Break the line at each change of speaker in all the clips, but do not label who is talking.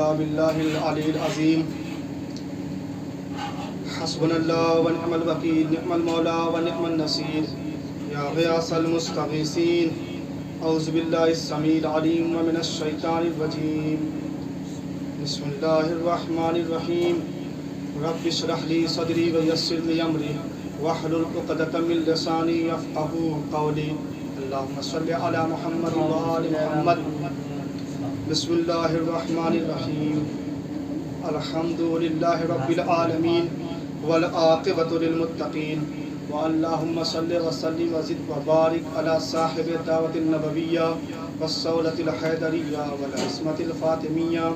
إلا بالله العلي العظيم حسبنا الله ونعم الوكيل نعم المولى ونعم النصير يا غياث المستغيثين أعوذ بالله السميع العليم ومن الشيطان الرجيم بسم الله الرحمن الرحيم رب اشرح لي صدري ويسر لي أمري واحلل عقدة من لساني يفقهوا قولي اللهم صل على محمد وآل محمد بسم الله الرحمن الرحيم الحمد لله رب العالمين والعاقبة للمتقين اللهم صل وسلم وزد وبارك على صاحب الدعوة النبوية والصولة الحيدرية والعصمة الفاطمية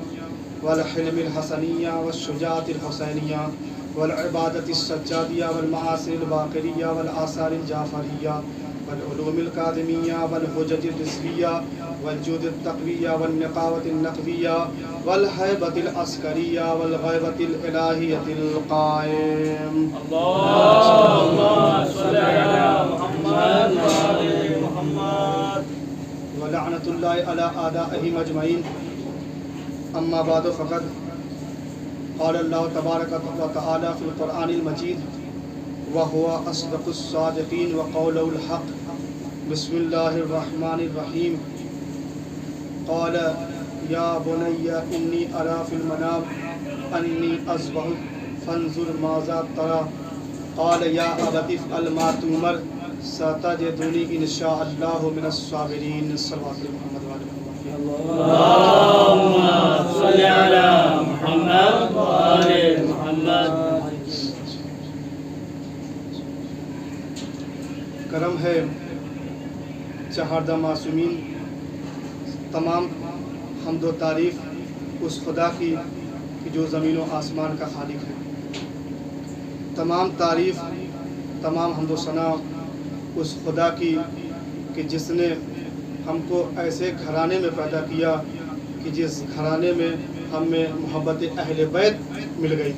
والحلم الحسنية والشجاعة الحسينية والعبادة السجادية والمعاصي الباقرية والآثار الجعفرية والعلوم الكاظمية والحجج الرزوية والجود التقوية والنقاوة النقوية والهيبة العسكرية والغيبة الإلهية القائم
اللهم صل على محمد وآل محمد
ولعنة الله على أعدائهم أجمعين أما بعد فقد قال الله تبارك وتعالى في القرآن المجيد وهو أصدق الصادقين وقوله الحق بسم الله الرحمن الرحيم قال يا بني إني أرى في المنام أني أذبحك فانظر ماذا ترى قال يا أبت افعل ما تؤمر ستجدني إن شاء الله من الصابرين صلوات محمد وآل محمد
اللهم صل على محمد وآل محمد
کرم ہے چہاردہ معصومین تمام حمد و تعریف اس خدا کی کہ جو زمین و آسمان کا خالق ہے تمام تعریف تمام حمد و ثنا اس خدا کی کہ جس نے ہم کو ایسے گھرانے میں پیدا کیا کہ جس گھرانے میں ہمیں محبت اہل بیت مل گئی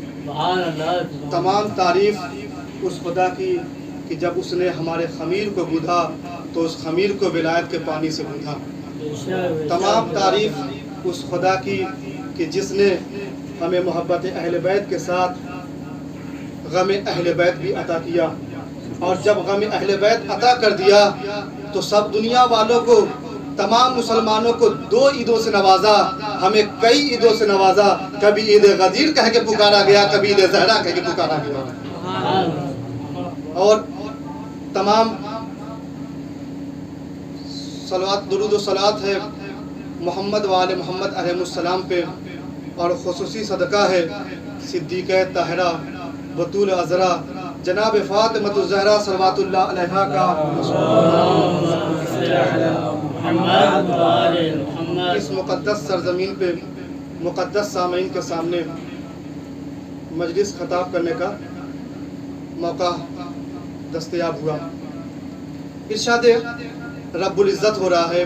تمام تعریف اس خدا کی کہ جب اس نے ہمارے خمیر کو گودھا تو اس خمیر کو ولایت کے پانی سے گودھا تمام تعریف اس خدا کی کہ جس نے ہمیں محبت اہل بیت کے ساتھ غم اہل بیت بھی عطا کیا اور جب غم اہل بیت عطا کر دیا تو سب دنیا والوں کو تمام مسلمانوں کو 2 عیدوں سے نوازا ہمیں کئی عیدوں سے نوازا کبھی عید غدیر کہہ کے پکارا گیا کبھی عید زہرا کہہ کے پکارا گیا اور تمام صلوات درود و صلوات ہے محمد وآل محمد علیہ السلام پہ اور خصوصی صدقہ ہے صدیقہ طاہرہ بطول عذرا جناب فاطمۃ الزہرا صلوات اللہ علیہا کا اس مقدس سرزمین پہ مقدس سامعین کے سامنے مجلس خطاب کرنے کا موقع دستیاب ہوا ارشاد رب العزت ہو رہا ہے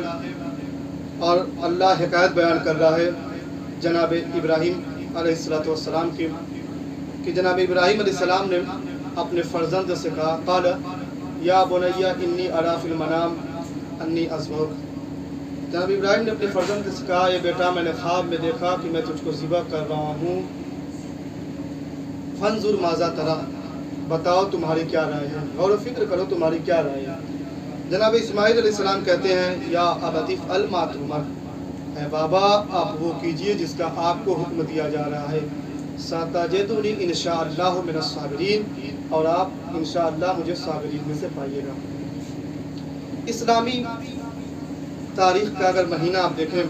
اور اللہ حکایت بیان کر رہا ہے جناب ابراہیم علیہ السلام کی کہ جناب ابراہیم علیہ السلام نے اپنے فرزند سے کہا قال یا بنی انی اری فی المنام انی اذبحک جناب ابراہیم نے اپنے فرزند سے کہا یہ بیٹا میں نے خواب میں دیکھا کہ میں تجھ کو ذبح کر رہا ہوں فانظر ماذا تری بتاؤ تمہاری کیا رائے ہے غور و فکر کرو تمہاری کیا رائے ہے جناب اسماعیل علیہ السلام کہتے ہیں یا ابت افعل ما تؤمر اے بابا آپ وہ کیجئے جس کا آپ کو حکم دیا جا رہا ہے ستجدنی انشاءاللہ من الصابرین اور آپ انشاءاللہ مجھے صابرین میں سے پائیے گا اسلامی تاریخ کا اگر مہینہ آپ دیکھیں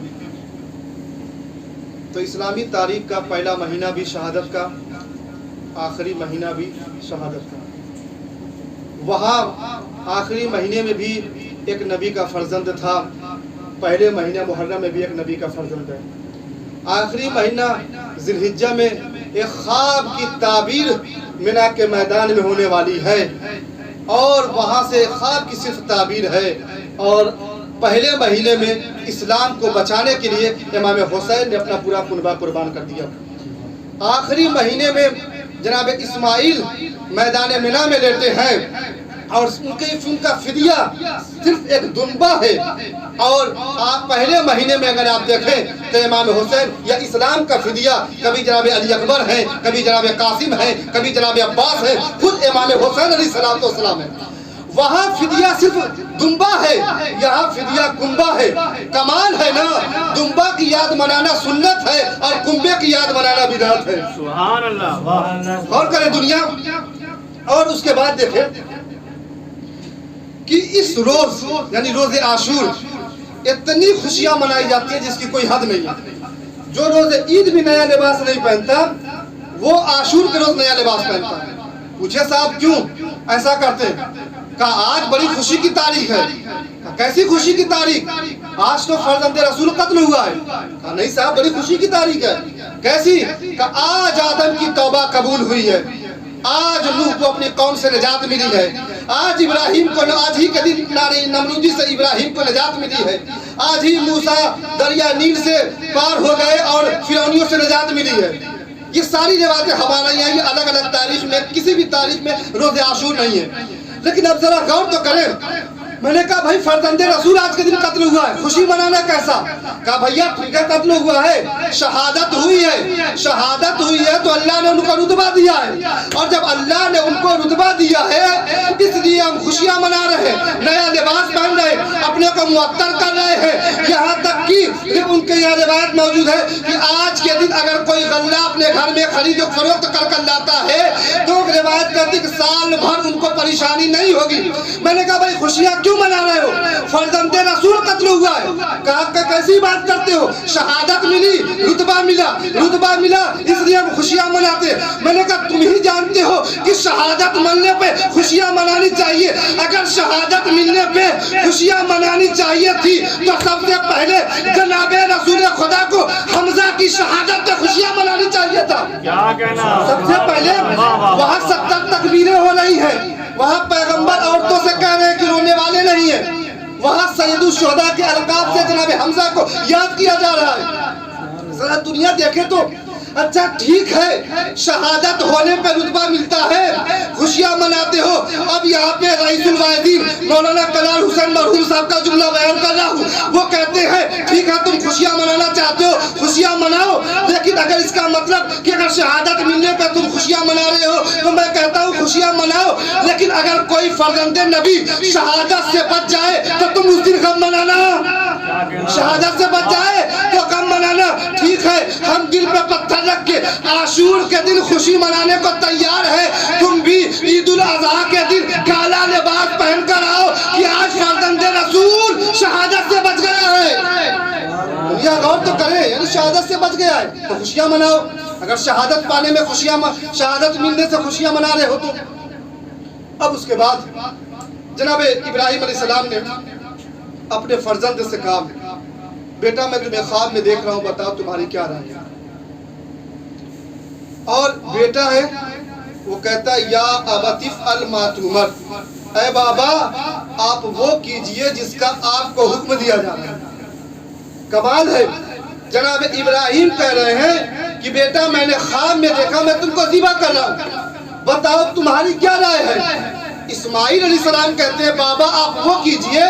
تو اسلامی تاریخ کا پہلا مہینہ بھی شہادت کا آخری مہینہ بھی شہادت کا وہاں آخری مہینے میں بھی ایک نبی کا فرزند تھا پہلے مہینہ محرم میں بھی ایک نبی کا فرزند ہے آخری مہینہ ذی الحجہ میں ایک خواب کی تعبیر منا کے میدان میں ہونے والی ہے اور وہاں سے خواب کی صرف تعبیر ہے اور پہلے مہینے میں اسلام کو بچانے کے لیے امام حسین نے اپنا پورا کنبہ قربان کر دیا آخری مہینے میں جناب اسماعیل میدان منا میں لیٹے ہیں اور ان کا فدیہ صرف ایک دنبا ہے اور آپ پہلے مہینے میں اگر آپ دیکھیں تو امام حسین یا اسلام کا فدیہ کبھی جناب علی اکبر ہیں، کبھی جناب قاسم ہیں، کبھی جناب عباس ہیں، خود امام حسین علیہ السلام ہے۔ وہاں فدیہ صرف دمبا ہے، یہاں فدیہ کنبا ہے۔ کمال ہے نا، دمبا کی یاد منانا سنت ہے اور کنبے کی یاد منانا بدعت ہے۔
سبحان اللہ۔
غور کریں دنیا، اور اس کے بعد دیکھیں کہ اس روز یعنی روز عاشور اتنی خوشیاں منائی جاتی ہیں جس کی کوئی حد نہیں ہے۔ جو روز عید بھی نیا لباس نہیں پہنتا وہ عاشور کے روز نیا لباس پہنتا ہے۔ پوچھے صاحب کیوں ایسا کرتے ہیں؟ کہا آج بڑی خوشی کی تاریخ ہے۔ کہا کیسی خوشی کی تاریخ؟ آج تو فرزند رسول قتل ہوا ہے۔ کہا نہیں صاحب بڑی خوشی کی تاریخ ہے۔ کیسی؟ کہا آج آدم کی توبہ قبول ہوئی ہے، آج نوح کو اپنی قوم سے نجات ملی ہے، آج ابراہیم کو آج ہی کے دن نمرودی سے ابراہیم کو نجات ملی ہے، آج ہی موسیٰ دریا نیل سے پار ہو گئے اور فرعونیوں سے نجات ملی ہے۔ یہ ساری روایتیں ہمارے یہاں یہ الگ الگ تاریخ میں کسی بھی تاریخ میں روز عاشور نہیں ہے۔ لیکن اب ذرا غور تو کریں، میں نے کہا بھائی فرزند رسول آج کے دن قتل ہوا ہے، خوشی منانا کیسا؟ کہا بھیا ٹھیک ہے قتل ہوا ہے، شہادت ہوئی ہے، شہادت ہوئی ہے تو اللہ نے ان کو رتبہ دیا ہے، اور جب اللہ نے ان کو رتبہ دیا ہے اس لیے ہم خوشیاں منا رہے ہیں، نیا لباس پہن رہے ہیں، اپنے کو معطر کر رہے ہیں۔ یہاں تک کہ ان کے یہاں روایت موجود ہے کہ آج کے دن اگر کوئی غلہ اپنے گھر میں خرید و فروخت کر لاتا ہے تو روایت کرتی کہ سال بھر ان کو پریشانی نہیں ہوگی۔ میں نے کہا بھائی خوشیاں کیوں منا رہے ہو؟ فرزند رسول قتل ہوا ہے۔ کہا کہ کیسی بات کرتے ہو؟ شہادت ملی، رتبہ ملا اس لیے ہم خوشیاں مناتے۔ میں نے کہا تم ہی جانتے ہو کہ شہادت ملنے پہ خوشیاں منانی چاہیے۔ اگر شہادت ملنے پہ خوشیاں منانی چاہیے تھی تو سب سے پہلے جناب رسول خدا کو حمزہ کی شہادت پہ خوشیاں منانی چاہیے تھا۔
کیا کہنا؟
سب سے پہلے وہاں 70 تکبیریں ہو رہی ہیں، وہاں پیغمبر عورتوں سے کہہ رہے ہیں کہ رونے والے نہیں ہیں، وہاں سید الشہداء کے القاب سے جناب حمزہ کو یاد کیا جا رہا ہے۔ ذرا دنیا دیکھے تو اچھا ٹھیک ہے شہادت ہونے پہ رتبہ ملتا ہے، خوشیاں مناتے ہو۔ اب یہاں پہ رئیس الواحدین مولانا کلال حسین مرحوم صاحب کا جملہ بیان کر رہا ہوں، وہ کہتے ہیں ٹھیک ہے تم خوشیاں منانا چاہتے ہو خوشیاں مناؤ، لیکن اگر اس کا مطلب کہ اگر شہادت ملنے پہ تم خوشیاں منا رہے ہو تو میں کہتا ہوں خوشیاں مناؤ، لیکن اگر کوئی فرزند نبی شہادت سے بچ جائے تو تم اس دن غم منانا، شہادت سے بچ جائے تو غم منانا۔ ٹھیک ہے ہم دل پہ پتھر رکھ کے عاشور کے دن خوشی منانے کو تیار ہے، تم بھی عید الاضحیٰ کے دن کالا لباس پہن کر آؤ کہ آج فرزند رسول شہادت سے بچ گیا ہے۔ دنیا غور تو کرے، یعنی شہادت سے بچ گیا ہے تو خوشیاں مناؤ۔ اگر شہادت پانے میں شہادت ملنے سے خوشیاں منا رہے ہو تو اب اس کے بعد جناب ابراہیم علیہ السلام نے اپنے فرزند سے کہا بیٹا میں تمہیں خواب میں دیکھ رہا ہوں، بتاؤ تمہاری کیا رائے ہے؟ اور بیٹا ہے وہ کہتا ہے یا ابت افعل ما تؤمر، اے بابا آپ وہ کیجئے جس کا آپ کو حکم دیا جا رہا ہے۔ کمال ہے، جناب ابراہیم کہہ رہے ہیں کہ بیٹا میں نے خواب میں دیکھا میں تم کو ذبح کر رہا ہوں، بتاؤ تمہاری کیا رائے ہے؟ اسماعیل علیہ السلام کہتے ہیں بابا آپ وہ کیجئے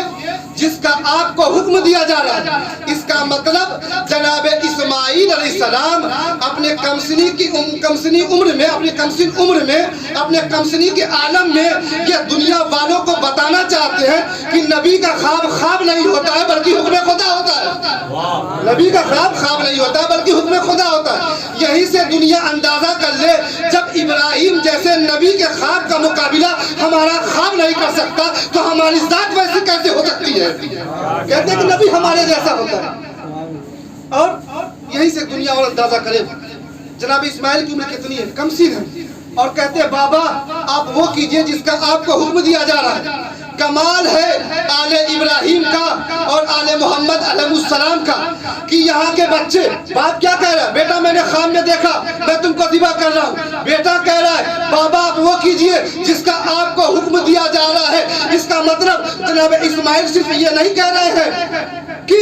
جس کا آپ کو حکم دیا جا رہا ہے۔ اس کا مطلب جناب اسماعیل علیہ السلام اپنے کمسنی عمر میں اپنے کمسنی کے عالم میں یہ دنیا والوں کو بتانا چاہتے ہیں کہ نبی کا خواب نہیں ہوتا ہے بلکہ حکم خدا ہوتا ہے۔ نبی کا خواب نہیں ہوتا ہے بلکہ حکم خدا ہوتا ہے۔ یہی سے دنیا اندازہ کر لے جب ابراہیم جیسے نبی کے خواب کا مقابلہ ہمارا خواب نہیں کر سکتا تو ہماری ذات ویسی کیسے ہو سکتی ہے؟ کہتے ہیں کہ نبی ہمارے جیسا ہوتا ہے۔ اور یہی سے دنیا اور اندازہ کرے جناب اسماعیل کی عمر کتنی ہے؟ کم سین ہے، اور کہتے ہیں بابا آپ وہ کیجئے جس کا آپ کو حکم دیا جا رہا ہے۔ کمال ہے آل ابراہیم کا اور آل محمد علیہ السلام کا کہ یہاں کے بچے باپ کیا کہہ رہا ہے؟ بیٹا میں نے خواب میں دیکھا میں تم کو ذبح کر رہا ہوں۔ بیٹا کہہ رہا ہے بابا آپ وہ کیجئے جس کا آپ کو حکم دیا جا رہا ہے۔ اس کا مطلب جناب اسماعیل صرف یہ نہیں کہہ رہے ہیں کہ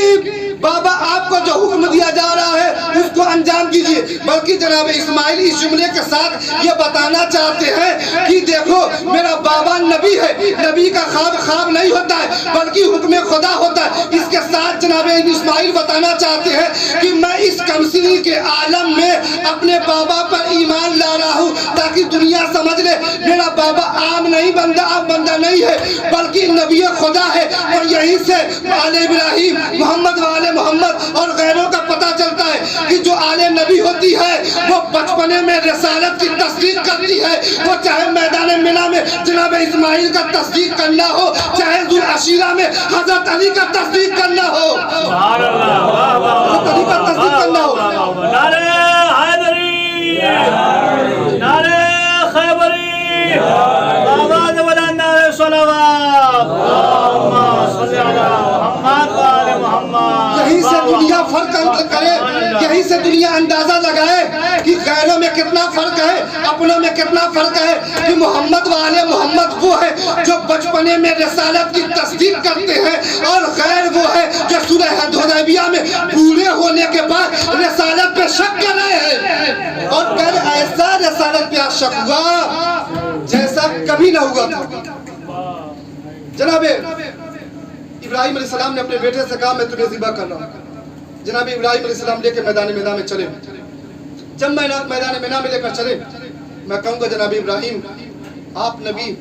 بابا آپ کو جو حکم دیا جا رہا ہے اس کو انجام دیجئے، بلکہ جناب اسماعیل اس جملے کے ساتھ یہ بتانا چاہتے ہیں کہ دیکھو میرا بابا نبی ہے. نبی کا خواب خواب نہیں ہوتا ہے بلکہ حکم خدا ہوتا ہے. اس کے ساتھ جناب اسماعیل بتانا چاہتے ہیں کہ میں اس کمسنی کے عالم میں اپنے بابا پر ایمان لا رہا ہوں تاکہ دنیا سمجھ لے میرا بابا عام نہیں بندہ نہیں ہے بلکہ نبی خدا ہے. اور یہیں سے آل ابراہیم محمد وآل محمد اور غیروں کا پتہ چلتا ہے کہ جو آل نبی ہوتی ہے وہ بچپنے میں رسالت کی تصدیق کرتی ہے. وہ چاہے میدان منا میں جناب اسماعیل کا تصدیق کرنا ہو, چاہے ذو العشیرہ میں حضرت علی کا تصدیق کرنا ہو, حضرت علی کا تصدیق کرنا ہو.
نعرہ حیدری, نعرہ خیبری, آواز بلند نعرہ صلوات, اللہم صلی علی محمد و آل محمد.
یہیں سے دنیا فرق کرے, یہیں سے دنیا اندازہ لگائے کہ غیروں میں کتنا فرق ہے, اپنوں میں کتنا فرق ہے. کہ محمد و آل محمد وہ ہے جو بچپنے میں رسالت کی تصدیق کرتے ہیں اور غیر وہ ہے جو صلح حدیبیہ میں پورے ہونے کے بعد رسالت پہ شک کر رہے ہیں. اور پھر ایسا رسالت پہ شک ہوا جیسا کبھی نہ ہوا تھا. جناب ابراہیم علیہ السلام نے اپنے بیٹے سے کہا میں تمہیں ذبح کر رہا ہوں. جناب ابراہیم علیہ السلام لے کے میدان میں چلے. جب میدان مینا میں لے کر چلے, میں کہوں گا جناب ابراہیم آپ نبی,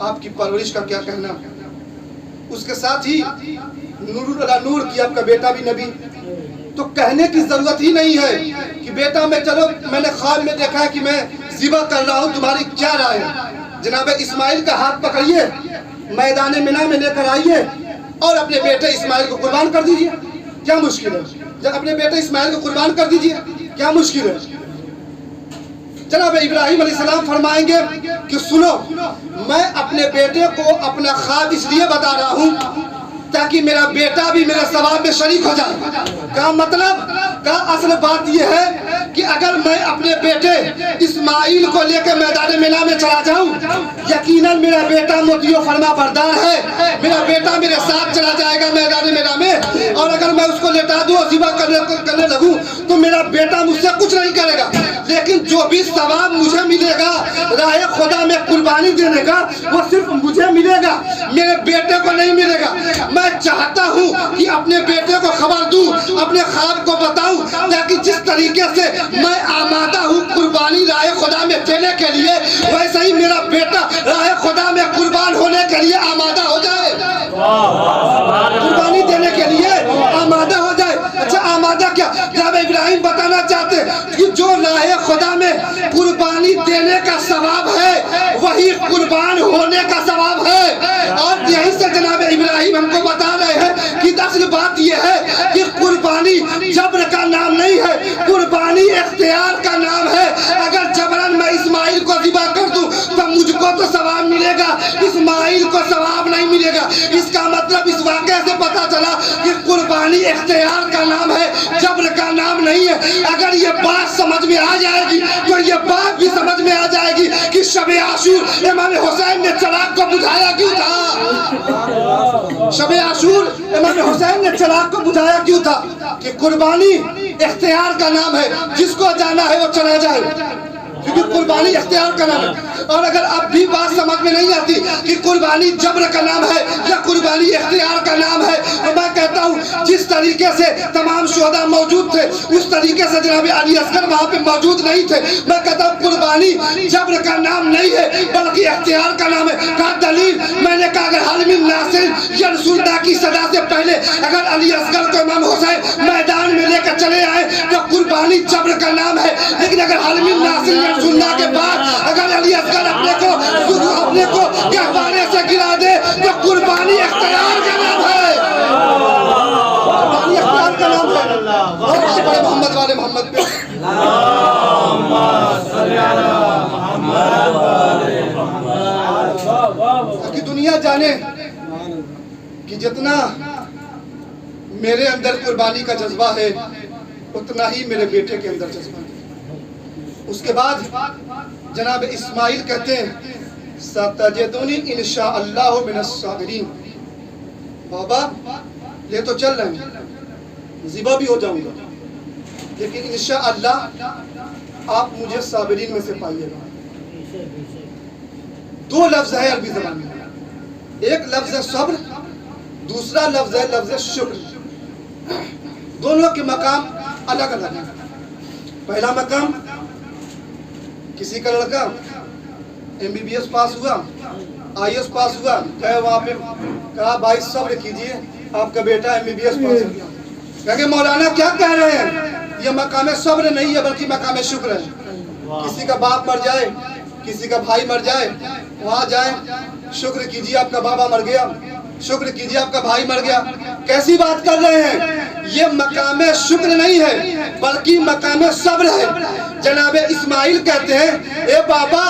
آپ کی پرورش کا کیا کہنا. اس کے ساتھ ہی نور علی نور کی آپ کا بیٹا بھی نبی, تو کہنے کی ضرورت ہی نہیں ہے کہ بیٹا میں چلو میں نے خواب میں دیکھا ہے کہ میں ذبح کر رہا ہوں, تمہاری کیا رائے ہے. جناب اسماعیل کا ہاتھ پکڑیے, میدان مینا میں لے کر آئیے اور اپنے بیٹے اسماعیل کو قربان کر دیجیے. کیا مشکل ہے, جب اپنے بیٹے اسماعیل کو قربان کر دیجیے, کیا مشکل ہے. جناب ابراہیم علیہ السلام فرمائیں گے کہ سنو, میں اپنے بیٹے کو اپنا خواب اس لیے بتا رہا ہوں تاکہ میرا بیٹا بھی میرے ثواب میں شریک ہو جائے. کا مطلب کا اصل بات یہ ہے کہ اگر میں اپنے بیٹے اسماعیل کو لے کے میدان مینا میں چلا جاؤں, یقیناً میرا بیٹا مطیع و فرما بردار ہے, میرا بیٹا میرے ساتھ چلا جائے گا میدان مینا میں. اور اگر میں اس کو لٹا دوں اور ذبح کرنے لگوں تو میرا بیٹا مجھ سے کچھ نہیں کرے گا, لیکن جو بھی ثواب مجھے ملے گا راہ خدا میں قربانی دینے کا وہ صرف مجھے ملے گا, میرے بیٹے کو نہیں ملے گا. میں چاہتا ہوں کہ اپنے بیٹے کو خبر دوں, اپنے خواب کو بتاؤں تاکہ جس طریقے سے میں آمادہ ہوں قربانی راہ خدا میں دینے کے لیے, ویسے ہی میرا بیٹا راہ خدا میں قربان ہونے کے لیے آمادہ ہو جائے, قربانی دینے کے لیے آمادہ ہو جائے. اچھا آمادہ کیا, جناب ابراہیم بتانا چاہتے کہ جو راہ خدا میں قربانی دینے کا ثواب ہے وہی قربان ہونے کا ثواب ہے. اور یہیں سے جناب ابراہیم ہم کو بتا رہے ہیں کہ اصل بات یہ ہے کہ قربانی جبر کا نام نہیں ہے, قربانی اختیار کا نام ہے. اگر جبرن میں اسماعیل کو ذبح کر دوں تو مجھ کو تو ثواب ملے گا, اسماعیل کو ثواب نہیں ملے گا. اس کا مطلب اس واقعے سے پتا چلا کہ قربانی اختیار کا نام ہے, جبر کا نام نہیں ہے. اگر یہ بات سمجھ میں آ جائے گی تو یہ بات بھی سمجھ میں آ جائے گی کہ شب عاشور امام حسین نے چراغ کو بجھایا کیوں تھا. شب عاشور امام حسین نے چراغ کو بجھایا کیوں تھا کہ قربانی اختیار کا نام ہے, جس کو جانا ہے وہ چلا جائے, کیونکہ قربانی اختیار کا نام ہے. اور اگر اب بھی بات سمجھ میں نہیں آتی کہ قربانی جبر کا نام ہے یا قربانی اختیار کا نام ہے, تو میں کہتا ہوں جس طریقے سے تمام شہداء موجود تھے اس طریقے سے جناب علی اصغر وہاں پہ موجود نہیں تھے. میں کہتا ہوں قربانی جبر کا نام نہیں ہے بلکہ اختیار کا نام ہے. کا دلیل میں نے کہا اگر حلم الناصر یا رسول اللہ کی صدا سے پہلے اگر علی اصغر کو امام حسین میدان میں لے کر چلے آئے تو قربانی جبر کا نام ہے, لیکن اگر حلم الناصر یا رسول اللہ کے بعد اگر علی اصغر اپنے کو گہوارے سے گرا دے تو قربانی اختیار کا نام ہے, قربانی اختیار کا نام ہے. اور بڑے محمد والے محمد پہ کہ دنیا جانے کہ جتنا میرے اندر قربانی کا جذبہ ہے اتنا ہی میرے بیٹے کے اندر جذبہ ہے. اس کے بعد جناب اسماعیل کہتے ہیں ستجدنی انشاءاللہ من الصابرین. بابا لے تو چل رہے ہیں, ذبح بھی ہو جاؤں گا, لیکن انشاءاللہ آپ مجھے صابرین میں سے پائیے گا. دو لفظ ہے عربی زبان میں، ایک لفظ ہے صبر، دوسرا لفظ ہے لفظ شکر. دونوں کے مقام الگ الگ ہیں. پہلا مقام، کسی کا لڑکا MBBS پاس ہوا، IAS پاس ہوا، گئے وہاں پہ کہا بھائی صبر کیجئے آپ کا بیٹا MBBS پاس ہو گیا. کہا مولانا کیا کہہ رہے ہیں، یہ مقام صبر نہیں ہے بلکہ مقام شکر ہے. کسی کا باپ مر جائے، کسی کا بھائی مر جائے، وہاں جائیں شکر کیجئے آپ کا بابا مر گیا، شکر کیجئے آپ کا بھائی مر گیا. کیسی بات کر رہے ہیں، یہ مقام شکر نہیں ہے بلکہ مقام صبر ہے. جناب اسماعیل کہتے ہیں اے بابا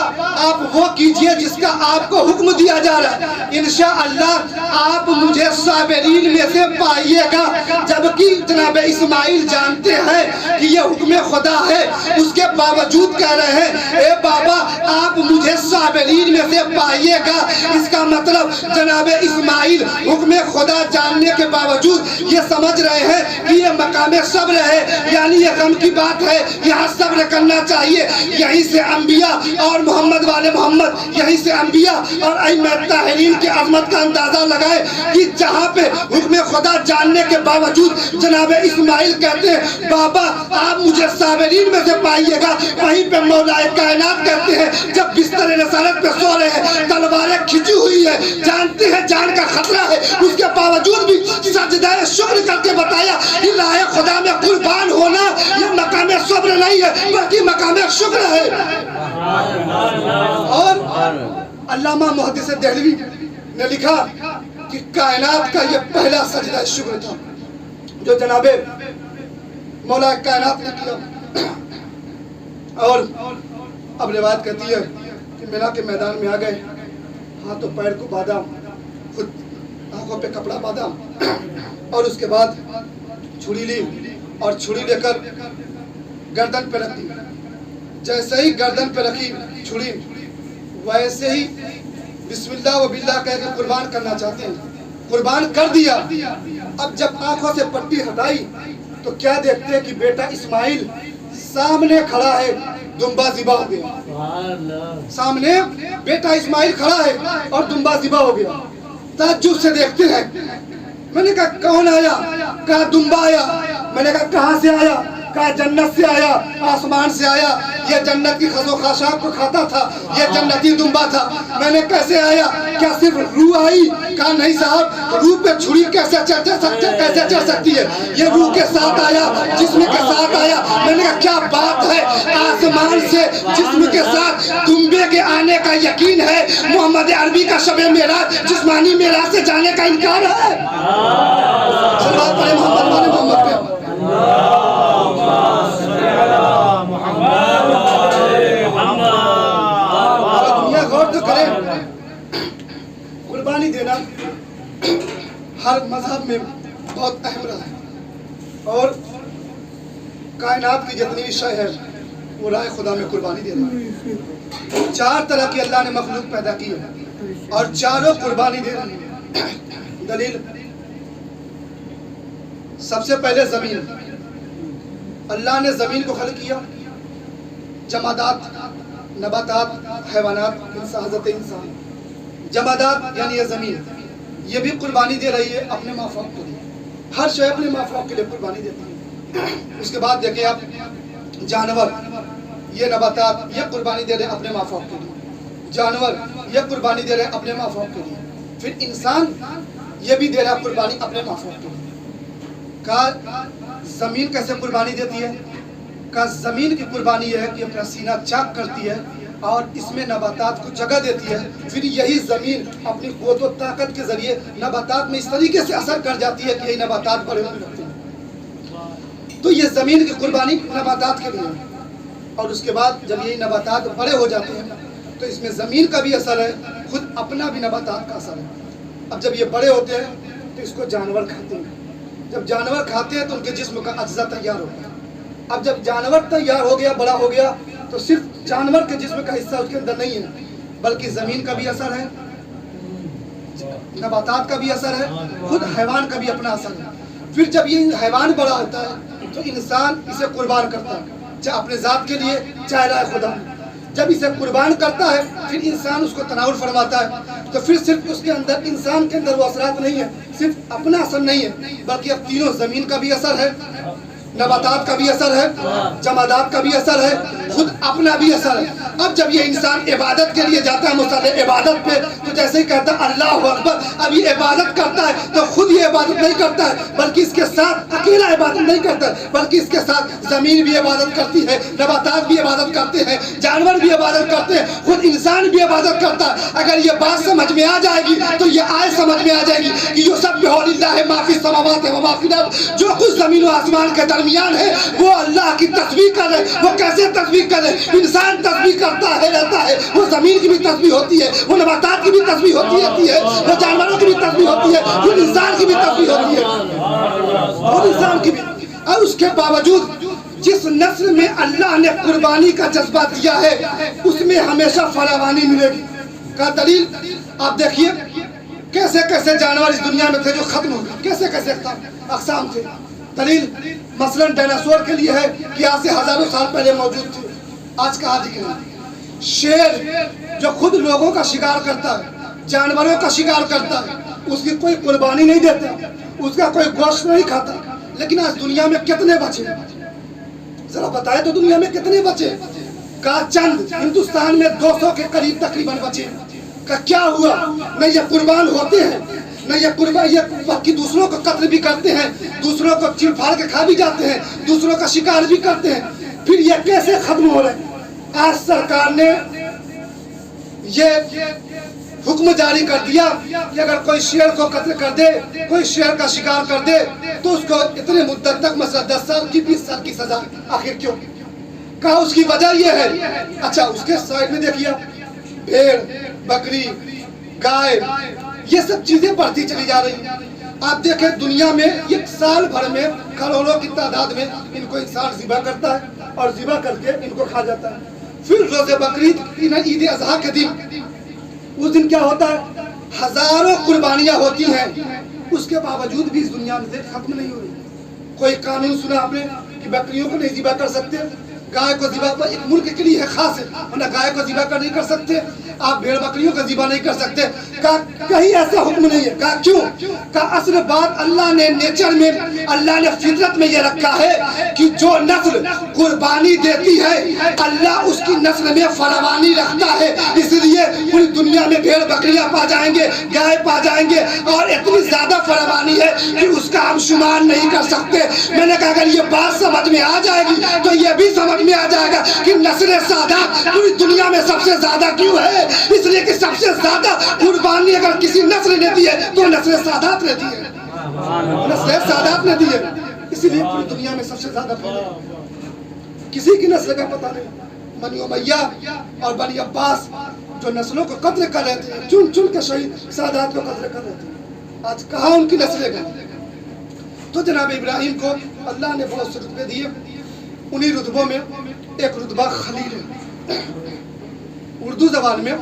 آپ وہ کیجئے جس کا آپ کو حکم دیا جا رہا ہے، انشاءاللہ آپ مجھے صابرین میں سے پائیے گا. جبکہ جناب اسماعیل جانتے ہیں کہ یہ حکم خدا ہے، اس کے باوجود کہہ رہے ہیں اے بابا آپ مجھے صابرین میں سے پائیے گا. اس کا مطلب جناب اسماعیل حکم خدا جاننے کے باوجود یہ سمجھ رہے ہیں کہ یہ مقام صبر ہے، یعنی یہ غم کی بات ہے، یہاں صبر کرنا چاہیے. یہیں سے انبیاء اور محمد والے محمد، یہیں سے انبیاء اور ائمہ طاہرین کی عظمت کا اندازہ لگائے کہ جہاں پہ حکم خدا جاننے کے باوجود جناب اسماعیل کہتے ہیں بابا آپ مجھے صابرین میں سے پائیے گا، وہیں پہ مولا کائنات کہتے ہیں جب بستر رسالت پہ سو رہے ہیں، تلواریں کھچی ہوئی ہے، جانتے ہیں جان کا خطرہ ہے، اس کے باوجود بھی سجدہ شکر کر کے بتایا کہ راہ خدا میں قربان ہونا یہ مقام صبر نہیں ہے بلکہ مقام شکر ہے. اور علامہ محدث دہلوی نے لکھا کہ کائنات کا یہ پہلا سجدہ شکر تھا جو جناب مولا کائنات نے کیا. اور اب روایت کہتی ہے کہ مینا کے میدان میں آ گئے، ہاتھوں پیر کو باندھا، خود آنکھوں پہ کپڑا باندھا، اور اس کے بعد چھری لی اور چھری لے کر گردن پہ رکھ دی. جیسے ہی گردن پہ رکھی چھری، ویسے ہی بسم اللہ و باللہ کہہ کے قربان کرنا چاہتے ہیں، قربان کر دیا. اب جب آنکھوں سے پٹی ہٹائی تو کیا دیکھتے ہیں کہ بیٹا اسماعیل سامنے کھڑا ہے، دمبا ذبح ہو گیا. سامنے بیٹا اسماعیل کھڑا ہے اور دمبا ذبح ہو گیا. تعجب سے دیکھتے ہیں. میں نے کہا کون آیا؟ کہا دمبا آیا. میں نے کہا کہاں سے آیا؟ کہا جنت سے آیا، آسمان سے آیا. یہ جنت کی خس و خاشاک کو کھاتا تھا، یہ جنتی دمبا تھا. میں نے کیسے آیا؟ کیا صرف روح آئی؟ کہا نہیں صاحب، روح پہ چھری کیسے چڑھ سکتی ہے؟ یہ روح کے ساتھ آیا، جسم کے ساتھ آیا. میں نے کہا کیا بات ہے، آسمان سے جسم کے ساتھ دمبے کے آنے کا یقین ہے، محمد عربی کا شب معراج جسمانی معراج سے جانے کا انکار ہے. صلوات پڑھیں محمد والے محمد پہ. قربانی دینا ہر مذہب میں بہت اہم رہا ہے، اور کائنات کی جتنی بھی شے ہے وہ راہ خدا میں قربانی دے رہی ہے. 4 طرح کی اللہ نے مخلوق پیدا کی ہے اور چاروں قربانی دے رہی ہے. دلیل، سب سے پہلے زمین. اللہ نے زمین کو خلق کیا، جمادات، نباتات، حیوانات، حضرت انسان. جمادات یعنی یہ زمین، یہ بھی قربانی دے رہی ہے اپنے مافوق کے لیے. ہر شے اپنے مافوق کے لیے قربانی دیتی ہے. اس کے بعد دیکھیں آپ جانور، یہ نباتات یہ قربانی دے رہے ہیں اپنے مافوق کے لیے. جانور یہ قربانی دے رہے ہیں اپنے مافوق کے لیے. پھر انسان یہ بھی دے رہا ہے قربانی اپنے مافوق کے لیے. کہا زمین کیسے قربانی دیتی ہے؟ کہا زمین کی قربانی یہ ہے کہ اپنا سینہ چاک کرتی ہے اور اس میں نباتات کو جگہ دیتی ہے. پھر یہی زمین اپنی قوت و طاقت کے ذریعے نباتات میں اس طریقے سے اثر کر جاتی ہے کہ یہی نباتات بڑے ہونے لگتے ہیں. تو یہ زمین کی قربانی نباتات کے لیے. اور اس کے بعد جب یہی نباتات بڑے ہو جاتے ہیں تو اس میں زمین کا بھی اثر ہے، خود اپنا بھی نباتات کا اثر ہے. اب جب یہ بڑے ہوتے ہیں تو اس کو جانور کھاتے ہیں. جب جانور کھاتے ہیں تو ان کے جسم کا اجزا تیار ہوتا ہے. اب جب جانور تیار ہو گیا، بڑا ہو گیا، تو صرف جانور کے جسم کا حصہ اس کے اندر نہیں ہے بلکہ زمین کا بھی اثر ہے، نباتات کا بھی اثر ہے، خود حیوان کا بھی اپنا اثر ہے. پھر جب یہ حیوان بڑا ہوتا ہے تو انسان اسے قربان کرتا ہے، چاہے اپنے ذات کے لیے چاہے راہ خدا. جب اسے قربان کرتا ہے پھر انسان اس کو تناول فرماتا ہے، تو پھر صرف اس کے اندر، انسان کے اندر وہ اثرات نہیں ہے، صرف اپنا اثر نہیں ہے، بلکہ اب تینوں زمین کا بھی اثر ہے، نباتات کا بھی اثر ہے، جمادات کا بھی اثر ہے، خود اپنا بھی اثر ہے۔ اب جب یہ انسان عبادت کے لیے جاتا ہے مصلی عبادت پہ، تو جیسے ہی کہتا ہے اللہ اکبر، اب یہ عبادت کرتا ہے تو خود یہ عبادت نہیں کرتا ہے، بلکہ اس کے ساتھ اکیلا عبادت نہیں کرتا ہے، بلکہ اس کے ساتھ زمین بھی عبادت کرتی ہے، نباتات بھی عبادت کرتے ہیں، جانور بھی عبادت کرتے ہیں، خود انسان بھی عبادت کرتا ہے۔ اگر یہ بات سمجھ میں آ جائے گی تو یہ آیت سمجھ میں آ جائے گی کہ یسبح للہ ما فی السماوات و ما فی الارض، جو کچھ زمین و آسمان کے درمیان ہے وہ اللہ کی تسبیح کر رہے۔ وہ کیسے تسبیح کر رہے؟ انسان تسبیح کرتا ہے رہتا ہے، وہ زمین کی بھی تسبیح ہوتی ہے، وہ نباتات کی بھی تسبیح ہوتی ہے، وہ جانوروں کی بھی تسبیح ہوتی ہے، وہ انسان کی بھی تسبیح ہوتی ہے، اور انسان کی بھی۔ اور اس کے باوجود جس نسل میں اللہ نے قربانی کا جذبہ دیا ہے اس میں ہمیشہ فراوانی ملے گی۔ کا دلیل آپ دیکھیے کیسے کیسے جانور اس دنیا میں تھے جو ختم ہو گئے، کیسے کیسے اقسام تھے۔ دلیل مثلا ڈائناسور کے لیے ہے کہ آج سے ہزاروں سال پہلے موجود تھے، آج کہاں دکھ رہے ہیں۔ شیر جو خود لوگوں کا شکار کرتا ہے، جانوروں کا شکار کرتا ہے، اس کی کوئی قربانی نہیں دیتا، اس کا کوئی گوشت نہیں کھاتا، لیکن آج دنیا میں کتنے بچے؟ ذرا بتائے تو دنیا میں کتنے بچے؟ کا چند ہندوستان میں 200 کے قریب تقریباً بچے۔ کا کیا ہوا؟ نہ یہ قربان ہوتے ہیں، نہ یہ قربان، یہ باقی دوسروں کو قتل بھی کرتے ہیں، دوسروں کو چیر پھاڑ کے کھا بھی جاتے ہیں، دوسروں کا شکار بھی کرتے ہیں، پھر یہ کیسے ختم ہو رہے ہیں؟ آج سرکار نے یہ حکم جاری کر دیا کہ اگر کوئی شیر کو قتل کر دے، کوئی شیر کا شکار کر دے تو اس کو اتنے مدت تک مثلا 10 سال کی 20 سال کی سزا۔ آخر کیوں؟ کہا اس کی وجہ یہ ہے۔ اچھا اس کے سائڈ میں دیکھیے بھیڑ، بکری، گائے، یہ سب چیزیں بڑھتی چلی جا رہی ہیں۔ آپ دیکھیں دنیا میں ایک سال بھر میں کروڑوں کی تعداد میں ان کو انسان ذبح کرتا ہے اور ذبح کر کے ان کو کھا جاتا ہے۔ پھر روز بقرعید، عید اضحیٰ کے دن، اس دن کیا ہوتا ہے؟ ہزاروں قربانیاں ہوتی ہیں، اس کے باوجود بھی اس دنیا میں سے ختم نہیں ہو رہی۔ کوئی قانون سنا آپ نے کہ بکریوں کو نہیں ذبح کر سکتے، گائے کو ذبح ایک ملک کے لیے ہے خاص ہے، ورنہ گائے کو ذبح کر نہیں کر سکتے، آپ بھیڑ بکریوں کو ذبح نہیں کر سکتے۔ کہیں ایسا حکم نہیں ہے۔ کہا کیوں؟ کہا اصل بات اللہ نے نیچر میں، اللہ نے فطرت میں یہ رکھا ہے کہ جو نسل قربانی دیتی ہے اللہ اس کی نسل میں فراوانی رکھتا ہے، اس لیے پوری دنیا میں بھیڑ بکریاں پا جائیں گے، گائے پا جائیں گے، اور اتنی زیادہ فراوانی ہے کہ اس کا ہم شمار نہیں کر سکتے۔ میں نے کہا اگر یہ بات سمجھ میں آ جائے گی تو یہ بھی سمجھ میں آ جائے گا کہ نسل سادات پوری دنیا میں سب سے زیادہ کیوں ہے؟ اس لیے کہ سب سے زیادہ قربانی اگر کسی نسل نے دی ہے تو نسل سادات نے دی ہے، نسل سادات نے دی ہے، اسی لیے پوری دنیا میں سب سے زیادہ پھیلے۔ کسی کی نسل کا پتہ نہیں۔ بنی امیہ اور بنی عباس جو نسلوں کو قتل کر رہے تھے، چن چن کے شہید سادات کو قتل کر رہے تھے، آج کہاں ان کی نسلیں گئیں؟ تو جناب ابراہیم کو اللہ نے بہت سے رتبے دیے، انہی رتبوں میں ایک رتبہ خلیل ہے۔ اردو زبان میں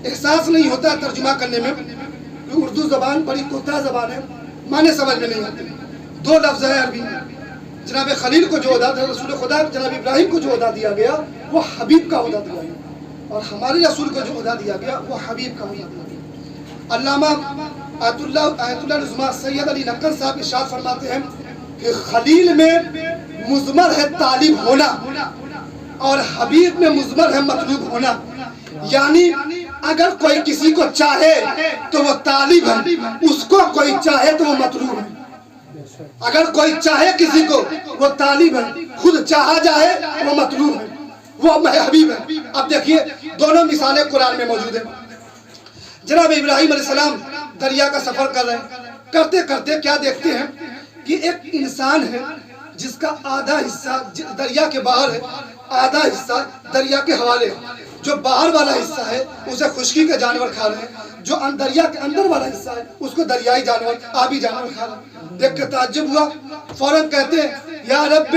احساس نہیں ہوتا ترجمہ کرنے میں کہ اردو زبان بڑی کوتاہ زبان ہے، معنی سمجھ میں نہیں آتے۔ 2 لفظ ہے عربی میں۔ جناب خلیل کو جو عہدہ دیا، رسول خدا جناب ابراہیم کو جو عہدہ دیا گیا وہ حبیب کا عہدہ دیا گیا، اور ہمارے رسول کو جو عہدہ دیا گیا وہ حبیب کا عہدہ دیا گیا۔ علامہ آیت اللہ نظمہ سید علی نقن صاحب ارشاد فرماتے ہیں کہ خلیل میں مضمر ہے طالب ہونا اور حبیب میں مضمر ہے مطلوب ہونا، یعنی اگر کوئی کسی کو چاہے تو وہ طالب ہے، اس کو کوئی چاہے تو وہ مطلوب ہے۔ اگر کوئی چاہے کسی کو وہ طالب ہے، خود چاہا جائے وہ مطلوب ہے، وہ حبیب ہے۔ اب دیکھیے دونوں مثالیں قرآن میں موجود ہیں۔ جناب ابراہیم علیہ السلام دریا کا سفر کر رہے ہیں، کرتے کرتے کیا دیکھتے ہیں کہ ایک انسان ہے جس کا آدھا حصہ دریا کے باہر ہے، آدھا حصہ دریا کے حوالے ہے۔ جو باہر والا حصہ ہے اسے خشکی کے جانور کھا رہے ہیں، جو دریا کے اندر والا حصہ ہے اس کو دریائی جانور، آبی جانور کھا رہے ہیں۔ دیکھ کے تعجب ہوا، فوراً کہتے ہیں یا رب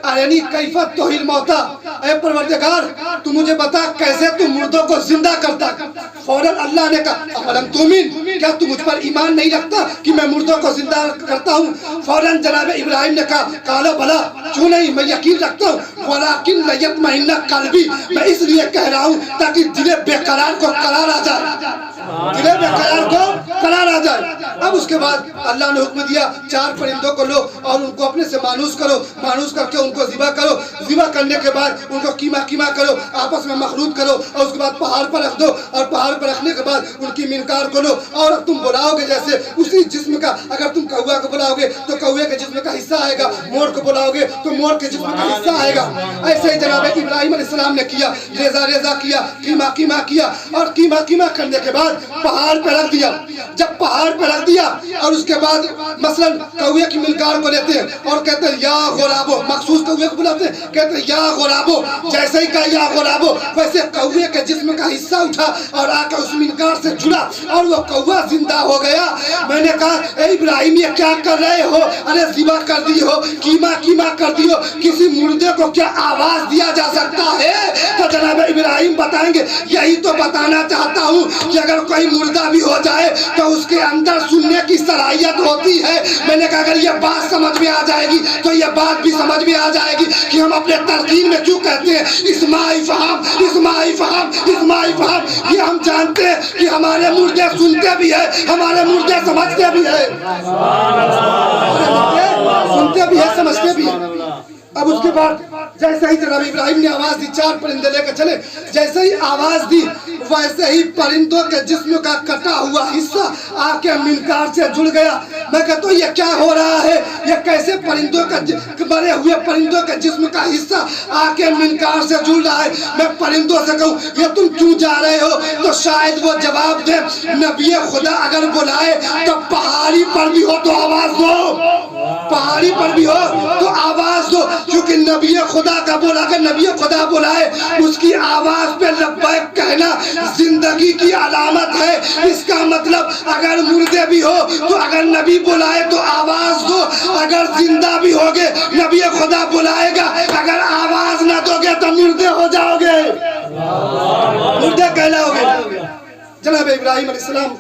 ارنی کیف تحیی الموتی، اے پروردگار تو مجھے بتا کیسے تو مردوں کو زندہ کرتا۔ فوراً اللہ نے کہا اولم تؤمن، کیا تو مجھ پر ایمان نہیں رکھتا کہ میں مردوں کو زندہ کرتا ہوں؟ فوراً جناب ابراہیم نے کہا قال بلا، کیوں نہیں، میں یقین رکھتا ہوں، ولکن لیطمئن قلبی، میں اس لیے کہہ رہا ہوں تاکہ دل بے قرار کو قرار آ جائے، دل بے قرار کو قرار آ جائے۔ اب اس کے بعد اللہ نے حکم دیا 4 پرندوں کو لو اور ان کو اپنے سے مانوس کرو، مانوس کر کے ان کو ذبح کرو، ذبح کرنے کے بعد ان کو کیما کیما کرو، آپس میں مخلوط کرو اور اس کے بعد پہاڑ پر رکھ دو، اور پہاڑ پر رکھنے کے بعد ان کی منقار کو لو، اور تم بلاؤ گے جیسے اسی جسم کا، اگر تم کوے کو بلاؤ گے تو کوے کے جسم کا حصہ آئے گا، مور کو بلاؤ گے تو مور کے جسم کا حصہ آئے گا۔ ایسے ہی جناب ابراہیم علیہ السلام نے کیا، ریزہ ریزہ کیا، کیما کیما کیا، اور کیما کیما کرنے کے بعد پہاڑ پہ رکھ دیا۔ جب پہاڑ پہ رکھ دیا اور اس کے بعد مثلا کوے کی منقار کو لیتے ہیں اور کہتے ہیں یا غرابو، مخصوص کوے کو بلاتے ہیں، کہتے ہیں یا غرابو، جیسے ہی کہا یا غرابو ویسے کوے کے جسم کا حصہ اٹھا اور آ کر اس منقار سے جڑا اور وہ کوہ زندہ ہو گیا۔ میں نے کہا اے ابراہیم یہ کیا کر رہے ہو؟ ارے ذبح کر دی ہو، کیما کیما کر دی ہو، کسی مردے کو کیا آواز دیا جا سکتا ہے؟ تو جناب ابراہیم بتائیں گے یہی تو بتانا چاہتا ہوں کہ اگر کوئی مردہ بھی ہو جائے تو اس کے اندر سننے کی صلاحیت ہوتی ہے۔ میں نے کہا اگر یہ بات سمجھ میں آ جائے گی تو یہ بات بھی سمجھ میں آ جائے گی کہ ہم اپنے تلقین میں کیوں کہتے ہیں اسماء افہام اسماء افہام اسماء افہام۔ یہ ہم جانتے ہیں کہ ہمارے مردے سنتے بھی ہیں، ہمارے مردے سمجھتے بھی ہیں، سنتے بھی ہیں سمجھتے بھی ہیں۔ اب اس کے بعد جیسے ہی جناب ابراہیم نے آواز دی 4 پرندے لے کر چلے، جیسے ہی آواز دی ویسے ہی پرندوں کے جسم کا کٹا ہوا حصہ آ کے منقار سے جڑ گیا۔ میں کہتا ہوں یہ کیا ہو رہا ہے؟ یہ کیسے پرندوں کا مرے ہوئے پرندوں کے جسم کا حصہ آ کے منقار سے جڑ رہا ہے؟ میں پرندوں سے کہوں یہ تم کیوں جا رہے ہو؟ تو شاید وہ جواب دے نبی خدا اگر بلائے تو پہاڑی پر بھی ہو تو آواز دو، پہاڑی پر بھی ہو تو آواز دو، کیونکہ نبی خدا کا بولا، اگر نبی خدا بلائے اس کی آواز پہ لبیک کہنا زندگی کی علامت ہے۔ اس کا مطلب اگر مردے بھی ہو تو اگر نبی بلائے تو آواز دو، اگر زندہ بھی ہوگے نبی خدا بلائے گا، اگر آواز نہ دو گے تو مردے ہو جاؤ گے، مردے کہلاؤ گے۔ جناب ابراہیم علیہ السلام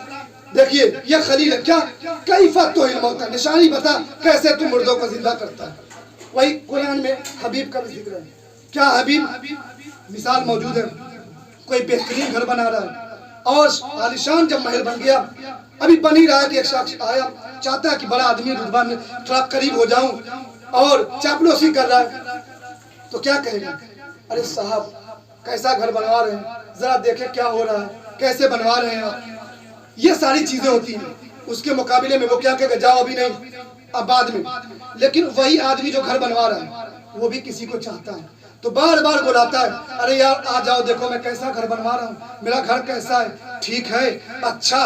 دیکھیے یہ خلیل ہے، کیا کیف تحیی الموتی، نشانی بتا کیسے تو مردوں کو زندہ کرتا ہے۔ وہی قرآن میں حبیب کا بھی ذکر ہے۔ کیا حبیب مثال موجود ہے، کوئی بہترین گھر بنا رہا ہے اور عالیشان جب محل بن گیا، ابھی بن ہی رہا ہے کہ ایک شخص آیا چاہتا ہے کہ بڑا آدمی رتبہ میں تھوڑا قریب ہو جاؤں اور چاپلوسی کر رہا ہے تو کیا کہے گا؟ ارے صاحب کیسا گھر بنوا رہے ہیں، ذرا دیکھیں کیا ہو رہا ہے، کیسے بنوا رہے ہیں آپ۔ یہ ساری چیزیں ہوتی ہیں۔ اس کے مقابلے میں وہ کیا کہے گا؟ جاؤ ابھی نہیں، اب بعد میں۔ لیکن وہی آدمی جو گھر بنوا رہا ہے وہ بھی کسی کو چاہتا ہے تو بار بار بلاتا ہے، ارے یار آ جاؤ دیکھو میں کیسا گھر بنوا رہا ہوں، میرا گھر کیسا ہے، ٹھیک ہے، اچھا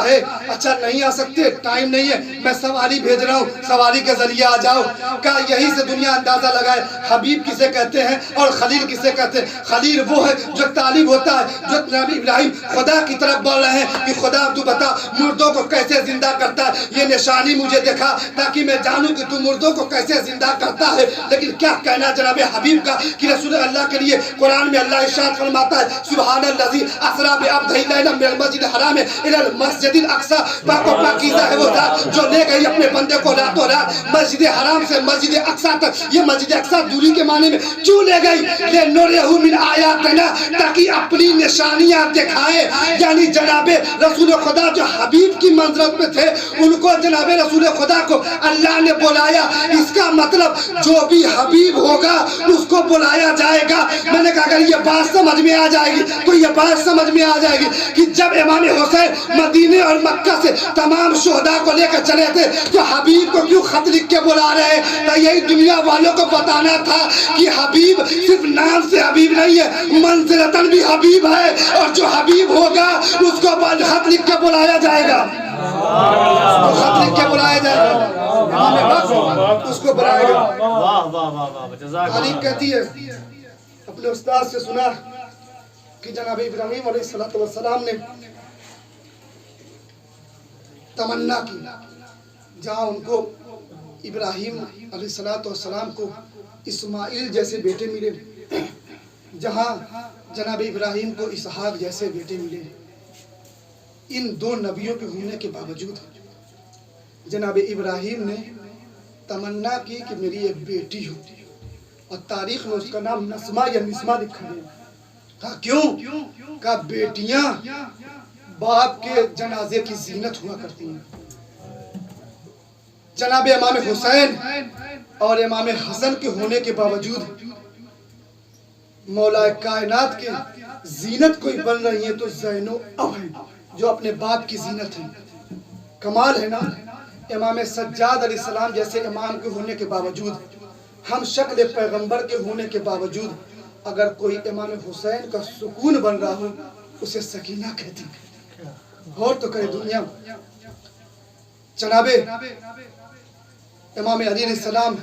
نہیں آ سکتے، ٹائم نہیں ہے، میں سواری بھیج رہا ہوں، سواری کے ذریعے آ جاؤ۔ کہا یہی سے دنیا اندازہ لگائے حبیب کسے کہتے ہیں اور خلیل کسے کہتے ہیں۔ خلیل وہ ہے جو طالب ہوتا ہے، جو نبی ابراہیم خدا کی طرف بول رہے ہیں کہ خدا تو بتا مردوں کو کیسے زندہ کرتا ہے، یہ نشانی مجھے دکھا تاکہ میں جانوں کہ تو مردوں کو کیسے زندہ کرتا ہے۔ لیکن کیا کہنا جناب حبیب کا کہ رسول اللہ کے لیے قرآن میں اللہ ارشاد فرماتا ہے سبحان الذی اسریٰ بعبدہ لیلا من المسجد الحرام الی المسجد الاقصی، پاک و پاکیزہ ہے وہ ذات جو لے گئی اپنے بندے کو راتوں رات مسجد حرام سے مسجد اقصی تک۔ یہ مسجد اقصی دوری کے معنی میں کیوں لے گئی؟ لنریہ من آیاتنا، تاکہ اپنی نشانیاں دکھائے۔ یعنی جناب رسول خدا جو حبیب کی منزلت میں تھے ان کو جناب رسول خدا کو اللہ نے بلایا، اس کا مطلب جو بھی حبیب ہوگا اس کو بلایا جائے گا۔ میں نے کہا اگر یہ بات سمجھ میں آ جائے گی تو یہ بات سمجھ میں آ جائے گی کہ جب امام حسین مدینے اور مکہ سے تمام شہداء کو لے کر چلے تھے تو حبیب کو کیوں خط لکھ کے بلا رہے ہیں؟ یہی دنیا والوں کو بتانا تھا کہ حبیب صرف نام سے حبیب نہیں ہے، منزلتاً بھی حبیب ہے، اور جو حبیب ہوگا اس کو خط لکھ کے بلایا جائے گا، خط لکھ کے بلایا جائے گا، اس کو بلائے گا۔ تاریخ کہتی ہے اپنے استاد سے سنا کہ جناب ابراہیم علیہ السلام نے تمنا کی جہاں ان کو ابراہیم علیہ السلام کو اسماعیل جیسے بیٹے ملے، جہاں جناب ابراہیم کو اسحاق جیسے بیٹے ملے، ان دو نبیوں کے ہونے کے باوجود جناب ابراہیم نے تمنا کی کہ میری ایک بیٹی ہو، اور تاریخ میں اس کا نام نسمہ یا نسمہ لکھا گیا۔ کہا کیوں؟ کہا بیٹیاں باپ کے جنازے کی زینت ہوا کرتی ہیں۔ جناب امام حسین اور امام حسن کے ہونے کے باوجود مولا کائنات کے زینت کوئی بن رہی ہیں تو زینو اب ہیں جو اپنے باپ کی زینت ہیں۔ کمال ہے نا، امام سجاد علیہ السلام جیسے امام کے ہونے کے باوجود، ہم شکل پیغمبر کے ہونے کے باوجود، اگر کوئی امام حسین کا سکون بن رہا ہو اسے سکینہ کہتے ہیں۔ اور تو کرے دنیا۔ جناب امام علی علیہ السلام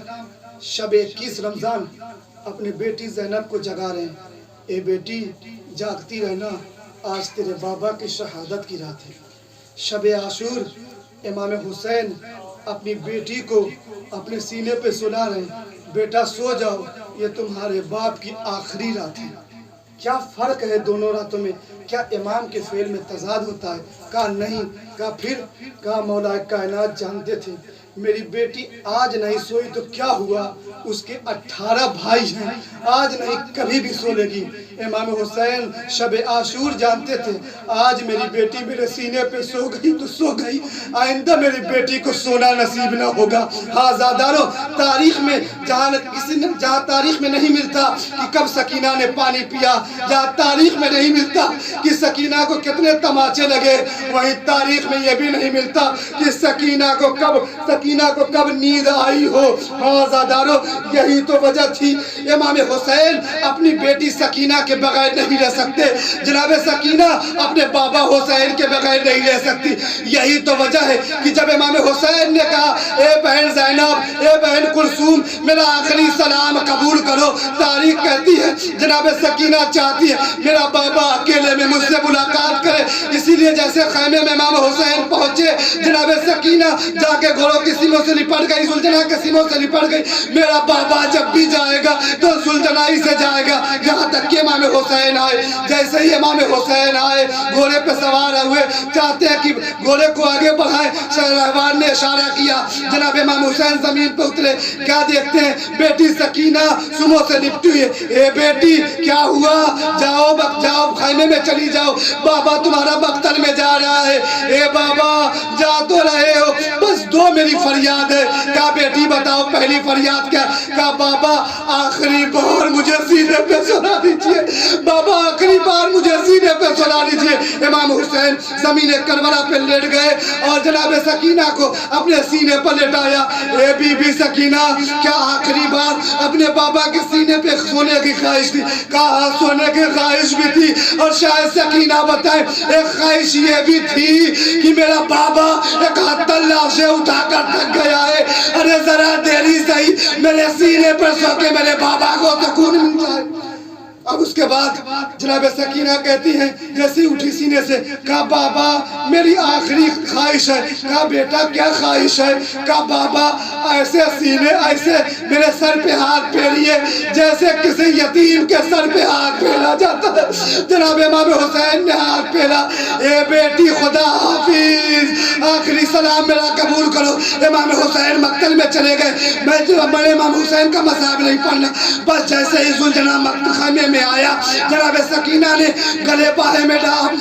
شب 21 رمضان اپنے بیٹی زینب کو جگا رہے ہیں، اے بیٹی جاگتی رہنا، آج تیرے بابا کی شہادت کی رات ہے۔ شب عاشور امام حسین اپنی بیٹی کو اپنے سینے پہ سلا رہے ہیں، بیٹا سو جاؤ، یہ تمہارے باپ کی آخری رات ہے۔ کیا فرق ہے دونوں راتوں میں؟ کیا امام کے فعل میں تضاد ہوتا ہے؟ کہا نہیں۔ کہا پھر؟ کہا مولا کائنات جانتے تھے میری بیٹی آج نہیں سوئی تو کیا ہوا، اس کے 18 بھائی ہیں، آج نہیں کبھی بھی سو لے گی۔ امام حسین شب عاشور جانتے تھے آج میری بیٹی میرے سینے پہ سو گئی تو سو گئی، آئندہ میری بیٹی کو سونا نصیب نہ ہوگا۔ ہاں زادارو، تاریخ میں جہاں تاریخ میں نہیں ملتا کہ کب سکینہ نے پانی پیا، جہاں تاریخ میں نہیں ملتا کہ سکینہ کو کتنے تماچے لگے، وہیں تاریخ میں یہ بھی نہیں ملتا کہ سکینہ کو کب نیند آئی ہو۔ ہاں زادارو، یہی تو وجہ تھی امام حسین اپنی بیٹی سکینہ کے بغیر نہیں رہ سکتے، جناب سکینہ اپنے بابا حسین کے بغیر نہیں رہ سکتی۔ یہی تو وجہ ہے کہ جب امام حسین نے کہا اے بہن زینب، اے بہن کلثوم، میرا آخری سلام قبول کرو، تاریخ کہتی ہے جناب سکینہ چاہتی ہے میرا بابا اکیلے میں مجھ سے ملاقات کرے، اسی لیے جیسے خیمے میں امام حسین پہنچے، جناب سکینہ جا کے گھوڑوں کی سیموں سے لپٹ گئی، زلجنا کے سیموں سے لپٹ گئی، میرا بابا جب بھی جائے گا تو زلجنائی سے جائے گا، یہاں تک کہ امام حسین آئے۔ جیسے ہی امام حسین آئے گھوڑے پہ سوار ہوئے، چاہتے ہیں کہ گھوڑے کو آگے بڑھائیں، شہریوان نے اشارہ کیا، جناب امام حسین زمین پہ اترے، کیا دیکھتے ہیں بیٹی سکینہ سموں سے لپٹی ہوئی ہے۔ اے بیٹی کیا ہوا؟ جاؤ خیمے میں چلی جاؤ، بابا تمہارا مقتل میں جا رہا ہے۔ اے بابا جا تو رہے ہو، بس دو میری فریاد ہے۔ کہا بیٹی بتاؤ پہلی فریاد کیا؟ کہا بابا آخری بار مجھے سینے پہ سلا دیجئے، بابا آخری بار مجھے سینے پہ سلا دیجئے۔ امام حسین زمین کربلا پہ لیٹ گئے اور جناب سکینہ کو اپنے سینے پر لٹایا۔ اے بی بی سکینہ، کیا آخری بار اپنے بابا کے سینے پہ سونے کی خواہش تھی؟ کہا سونے کی خواہش بھی تھی، اور شاید سکینہ بتائے ایک خواہش یہ بھی تھی کہ میرا بابا 71 لاشیں اٹھا کر تھک گیا ہے، ارے ذرا دیری صحیح میرے سینے پر سو کے میرے بابا کو سکون مل جائے۔ اب اس کے بعد جناب سکینہ کہتی ہیں جیسے اٹھی سینے سے، کہا بابا میری آخری خواہش ہے۔ کہا بیٹا کیا خواہش ہے؟ کہا بابا ایسے سینے، ایسے میرے سر پہ ہاتھ پھیریے جیسے کسی یتیم کے سر پہ ہاتھ پھیلا جاتا ہے۔ جناب امام حسین نے ہاتھ پھیلا۔ اے بیٹی خدا حافظ، آخری سلام میرا قبول کرو۔ امام حسین مقتل میں چلے گئے۔ میں امام حسین کا مذہب نہیں پڑھنا، بس جیسے ہی زلجنا خیمے میں آیا، جناب سکینہ نے گلے پاہے میں ڈالا،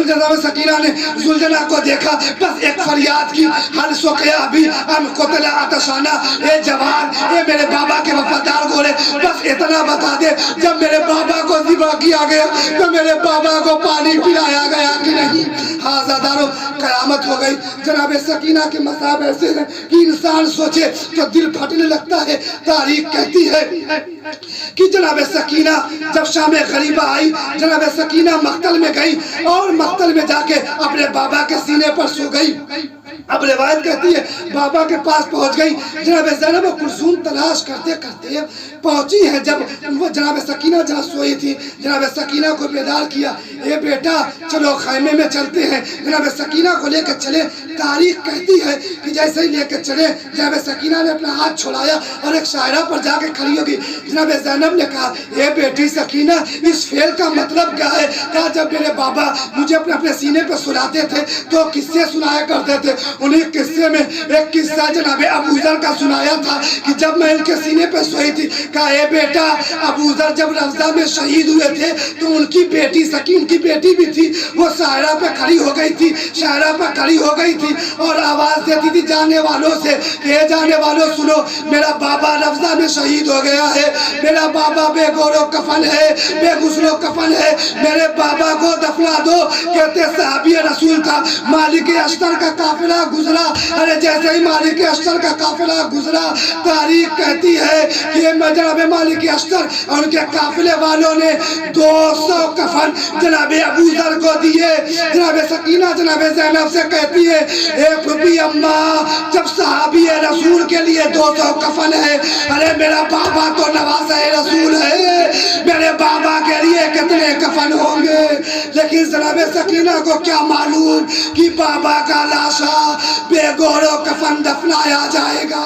جناب سکینہ نے زلجنا کو دیکھا، بس ایک فریاد کی، حل سقیا بھی ام قتل عطشانہ، اے جوان، اے میرے بابا کے وفادار گھوڑے، بس اتنا بتا دے جب میرے بابا کو ذبح کیا گیا تو میرے بابا کو پانی پلایا گیا کہ نہیں؟ ہاں زادارو، قیامت ہو گئی۔ جناب سکینہ کے مصائب ایسے ہیں کہ انسان سوچے تو دل پھٹنے لگتا ہے۔ تاریخ کہتی ہے کہ جناب سکینہ جب شام غریبہ آئی، جناب سکینہ مقتل میں گئی اور مقتل میں جا کے اپنے بابا کے سینے پر سو گئی۔ اب روایت کہتی ہے
بابا کے پاس پہنچ گئی. جناب زینب و کلثوم تلاش کرتے کرتے پہنچی ہیں. جب وہ جناب سکینہ جہاں سوئی تھی, جناب سکینہ کو بیدار کیا, اے بیٹا چلو خیمے میں چلتے ہیں. جناب سکینہ کو لے کر چلے. تاریخ کہتی ہے کہ جیسے ہی لے کر چلے, جناب سکینہ نے اپنا ہاتھ چھڑایا اور ایک شاعرہ پر جا کے کھڑی ہوگی. جناب زینب نے کہا, اے بیٹی سکینہ, اس فعل کا مطلب کیا ہے؟ کہا جب میرے بابا مجھے اپنے سینے پہ سلاتے تھے تو قصے سنایا کرتے تھے. انہی قصے میں ایک قصہ جناب ابو ذر کا سنایا تھا کہ جب میں ان کے سینے پہ سوئی تھی. کہا اے بیٹا, ابو ذر جب روضہ میں شہید ہوئے تھے تو ان کی بیٹی سکین کی بیٹی بھی تھی, وہ شاعرہ پہ کھڑی ہو گئی تھی, شاعرہ پہ کھڑی ہو گئی تھی اور آواز دیتی تھی جانے والوں سے کہ اے جانے والوں سنو, میرا بابا روضہ میں شہید ہو گیا ہے, میرا بابا بے گور و کفن ہے, بے غسل و کفن ہے, میرے بابا کو دفنا دو. کہتے صحابی رسول تھا, مالک اشتر کا قافلہ گزرا. ارے جیسے ہی مالک اشتر کا قافلہ گزرا, تاریخ کہتی ہے کہ جناب مالک اشتر اور ان کے قافلے والوں نے 200 کفن جناب ابو ذر کو دیے. جناب سکینہ جناب زینب سے کہتی ہے, اے پھپھی اماں, جب صحابی رسول کے لیے 200 کفن ہے, ارے میرا بابا تو نواسہ رسول ہے, میرے بابا کے لیے کتنے کفن ہوں گے. لیکن جناب سکینہ کو کیا معلوم کہ بابا کا لاشا بے گور و کفن دفنایا جائے گا.